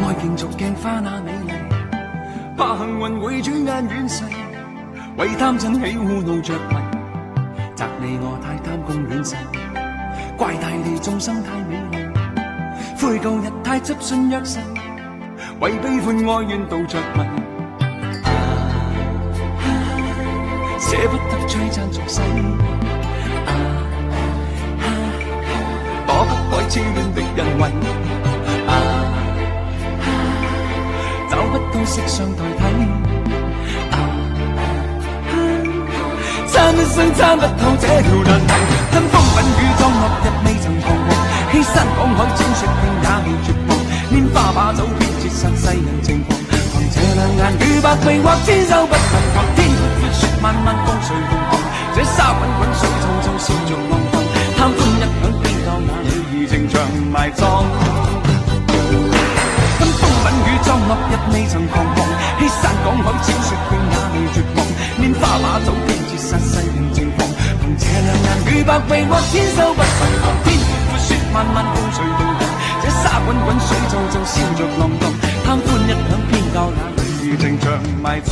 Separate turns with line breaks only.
愛競逐鏡花那美麗，怕幸運會轉眼遠逝，為貪嗔喜惡怒着迷，責你我太貪功戀勢，怪大地眾生太美麗，悔舊日太執信約誓，為悲歡哀怨妒着迷，捨不得璀璨俗世，躲不開痴戀的人為，找不到色相代替，參一生參不透這條難題，跟風品與裝落日未曾彷徨，欺山趕海踐雪徑也未絕望，拈花把酒偏折煞世人情狂，憑這兩眼與百臂或千手不能防，天闊雪漫漫風隨浪蕩，這沙滾滾水皱皱笑着浪蕩，貪歡一晌偏教那女兒情長埋葬。跟風品與裝落日未曾彷徨，欺山趕海踐雪徑也未絕望，拈花把酒偏折煞世人情狂，憑這兩眼與百臂或千手不能防，天闊雪漫漫風隨浪蕩，這沙滾滾水皱皱笑着浪蕩，貪歡一晌偏教那女兒情長埋葬。